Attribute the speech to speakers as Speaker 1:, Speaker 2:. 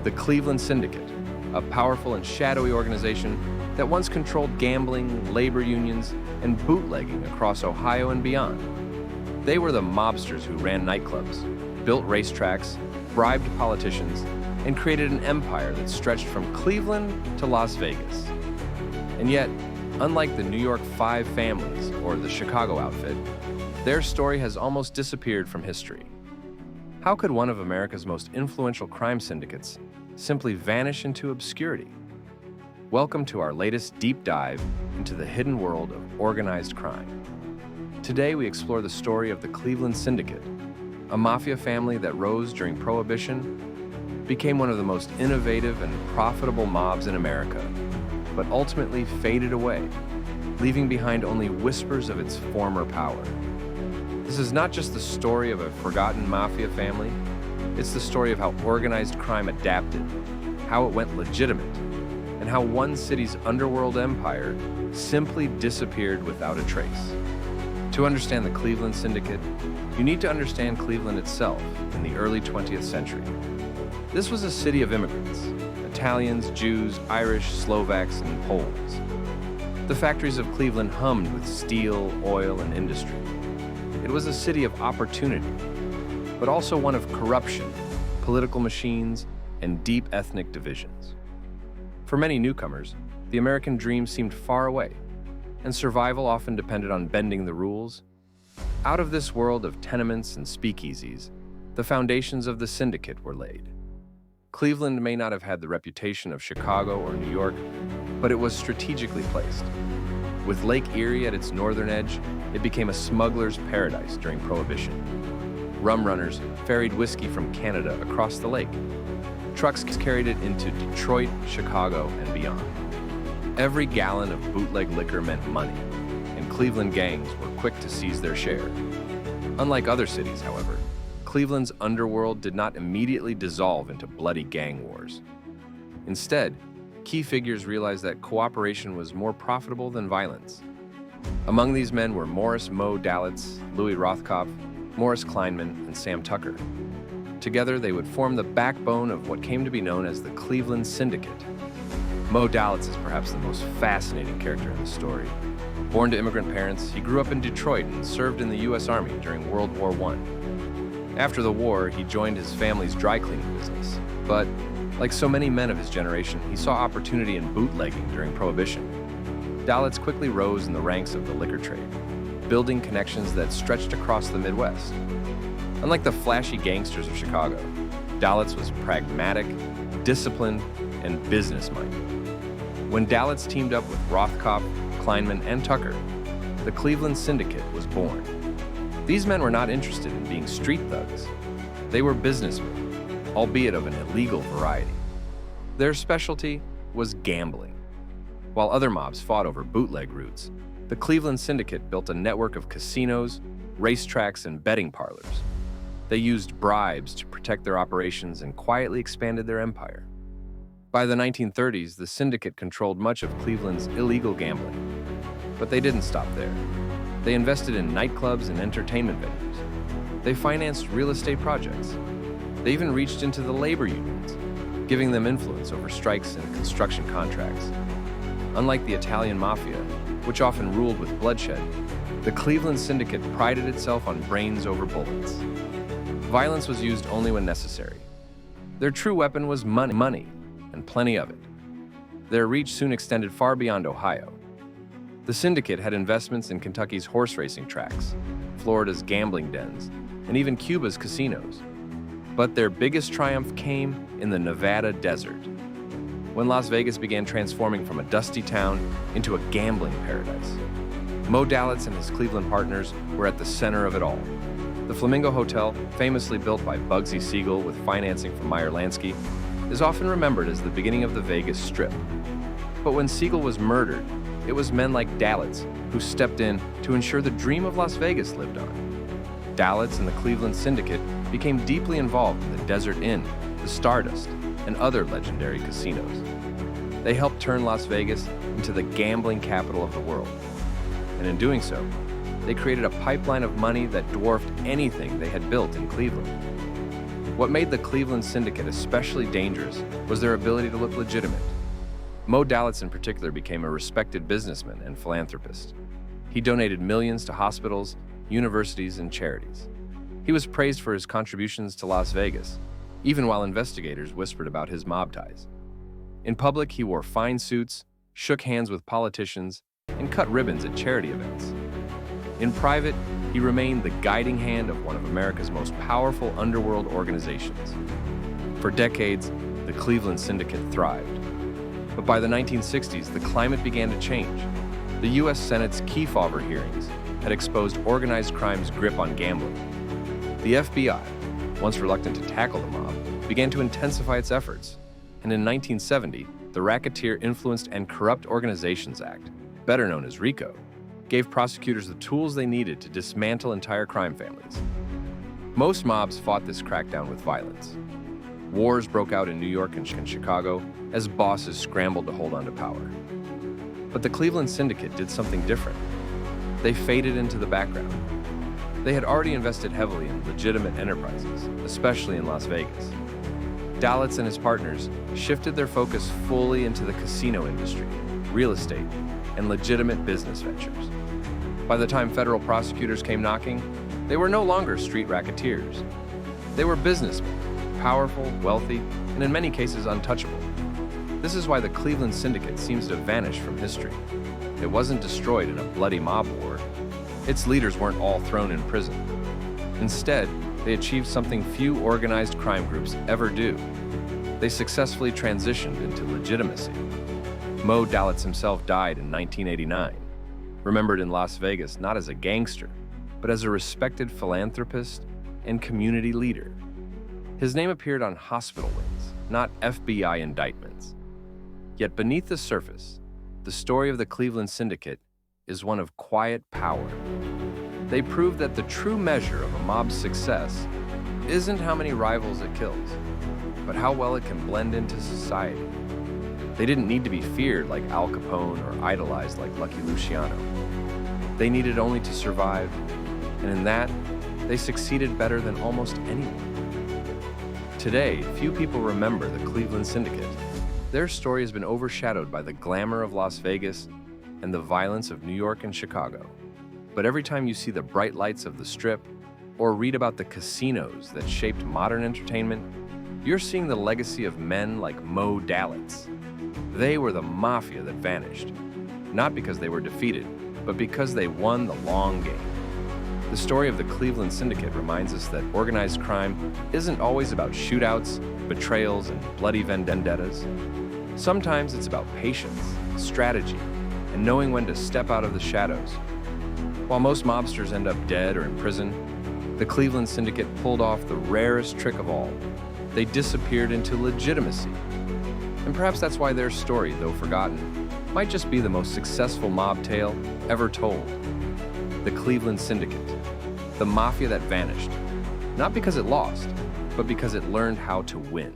Speaker 1: The Cleveland Syndicate, a powerful and shadowy organization that once controlled gambling, labor unions, and bootlegging across Ohio and beyond. They were the mobsters who ran nightclubs, built racetracks, bribed politicians, and created an empire that stretched from Cleveland to Las Vegas. And yet, unlike the New York Five families or the Chicago outfit, their story has almost disappeared from history. How could one of America's most influential crime syndicates simply vanish into obscurity? Welcome to our latest deep dive into the hidden world of organized crime. Today we explore the story of the Cleveland Syndicate, a mafia family that rose during Prohibition, became one of the most innovative and profitable mobs in America, but ultimately faded away, leaving behind only whispers of its former power. This is not just the story of a forgotten mafia family, it's the story of how organized crime adapted, how it went legitimate, and how one city's underworld empire simply disappeared without a trace. To understand the Cleveland Syndicate, you need to understand Cleveland itself in the early 20th century. This was a city of immigrants, Italians, Jews, Irish, Slovaks, and Poles. The factories of Cleveland hummed with steel, oil, and industry. It was a city of opportunity, but also one of corruption, political machines, and deep ethnic divisions. For many newcomers, the American dream seemed far away, and survival often depended on bending the rules. Out of this world of tenements and speakeasies, the foundations of the syndicate were laid. Cleveland may not have had the reputation of Chicago or New York, but it was strategically placed. With Lake Erie at its northern edge, it became a smuggler's paradise during Prohibition. Rum runners ferried whiskey from Canada across the lake. Trucks carried it into Detroit, Chicago, and beyond. Every gallon of bootleg liquor meant money, and Cleveland gangs were quick to seize their share. Unlike other cities, however, Cleveland's underworld did not immediately dissolve into bloody gang wars. Instead, key figures realized that cooperation was more profitable than violence. Among these men were Moe Dalitz, Louis Rothkopf, Morris Kleinman, and Sam Tucker. Together, they would form the backbone of what came to be known as the Cleveland Syndicate. Moe Dalitz is perhaps the most fascinating character in the story. Born to immigrant parents, he grew up in Detroit and served in the U.S. Army during World War I. After the war, he joined his family's dry cleaning business. But, like so many men of his generation, he saw opportunity in bootlegging during Prohibition. Dalitz quickly rose in the ranks of the liquor trade, building connections that stretched across the Midwest. Unlike the flashy gangsters of Chicago, Dalitz was pragmatic, disciplined, and business-minded. When Dalitz teamed up with Rothkopf, Kleinman, and Tucker, the Cleveland Syndicate was born. These men were not interested in being street thugs. They were businessmen, albeit of an illegal variety. Their specialty was gambling. While other mobs fought over bootleg routes, the Cleveland Syndicate built a network of casinos, racetracks, and betting parlors. They used bribes to protect their operations and quietly expanded their empire. By the 1930s, the syndicate controlled much of Cleveland's illegal gambling. But they didn't stop there. They invested in nightclubs and entertainment venues. They financed real estate projects. They even reached into the labor unions, giving them influence over strikes and construction contracts. Unlike the Italian Mafia, which often ruled with bloodshed, the Cleveland Syndicate prided itself on brains over bullets. Violence was used only when necessary. Their true weapon was money, and plenty of it. Their reach soon extended far beyond Ohio. The syndicate had investments in Kentucky's horse racing tracks, Florida's gambling dens, and even Cuba's casinos. But their biggest triumph came in the Nevada desert, when Las Vegas began transforming from a dusty town into a gambling paradise. Moe Dalitz and his Cleveland partners were at the center of it all. The Flamingo Hotel, famously built by Bugsy Siegel with financing from Meyer Lansky, is often remembered as the beginning of the Vegas Strip. But when Siegel was murdered, it was men like Dalitz who stepped in to ensure the dream of Las Vegas lived on. Dalitz and the Cleveland Syndicate became deeply involved in the Desert Inn, the Stardust, and other legendary casinos. They helped turn Las Vegas into the gambling capital of the world. And in doing so, they created a pipeline of money that dwarfed anything they had built in Cleveland. What made the Cleveland Syndicate especially dangerous was their ability to look legitimate. Moe Dalitz in particular became a respected businessman and philanthropist. He donated millions to hospitals, universities, and charities. He was praised for his contributions to Las Vegas, even while investigators whispered about his mob ties. In public, he wore fine suits, shook hands with politicians, and cut ribbons at charity events. In private, he remained the guiding hand of one of America's most powerful underworld organizations. For decades, the Cleveland Syndicate thrived. But by the 1960s, the climate began to change. The U.S. Senate's Kefauver hearings had exposed organized crime's grip on gambling. The FBI, once reluctant to tackle the mob, began to intensify its efforts. And in 1970, the Racketeer Influenced and Corrupt Organizations Act, better known as RICO, gave prosecutors the tools they needed to dismantle entire crime families. Most mobs fought this crackdown with violence. Wars broke out in New York and Chicago as bosses scrambled to hold on to power. But the Cleveland Syndicate did something different. They faded into the background. They had already invested heavily in legitimate enterprises, especially in Las Vegas. Dalitz and his partners shifted their focus fully into the casino industry, real estate, and legitimate business ventures. By the time federal prosecutors came knocking, they were no longer street racketeers. They were businessmen, powerful, wealthy, and in many cases untouchable. This is why the Cleveland Syndicate seems to vanish from history. It wasn't destroyed in a bloody mob war. Its leaders weren't all thrown in prison. Instead, they achieved something few organized crime groups ever do. They successfully transitioned into legitimacy. Moe Dalitz himself died in 1989, remembered in Las Vegas not as a gangster, but as a respected philanthropist and community leader. His name appeared on hospital wings, not FBI indictments. Yet beneath the surface, the story of the Cleveland Syndicate is one of quiet power. They proved that the true measure of a mob's success isn't how many rivals it kills, but how well it can blend into society. They didn't need to be feared like Al Capone or idolized like Lucky Luciano. They needed only to survive, and in that, they succeeded better than almost anyone. Today, few people remember the Cleveland Syndicate. Their story has been overshadowed by the glamour of Las Vegas and the violence of New York and Chicago. But every time you see the bright lights of the Strip or read about the casinos that shaped modern entertainment, you're seeing the legacy of men like Moe Dalitz. They were the Mafia that vanished, not because they were defeated, but because they won the long game. The story of the Cleveland Syndicate reminds us that organized crime isn't always about shootouts, betrayals, and bloody vendettas. Sometimes it's about patience, strategy, and knowing when to step out of the shadows. While most mobsters end up dead or in prison, the Cleveland Syndicate pulled off the rarest trick of all. They disappeared into legitimacy. And perhaps that's why their story, though forgotten, might just be the most successful mob tale ever told. The Cleveland Syndicate, the mafia that vanished, not because it lost, but because it learned how to win.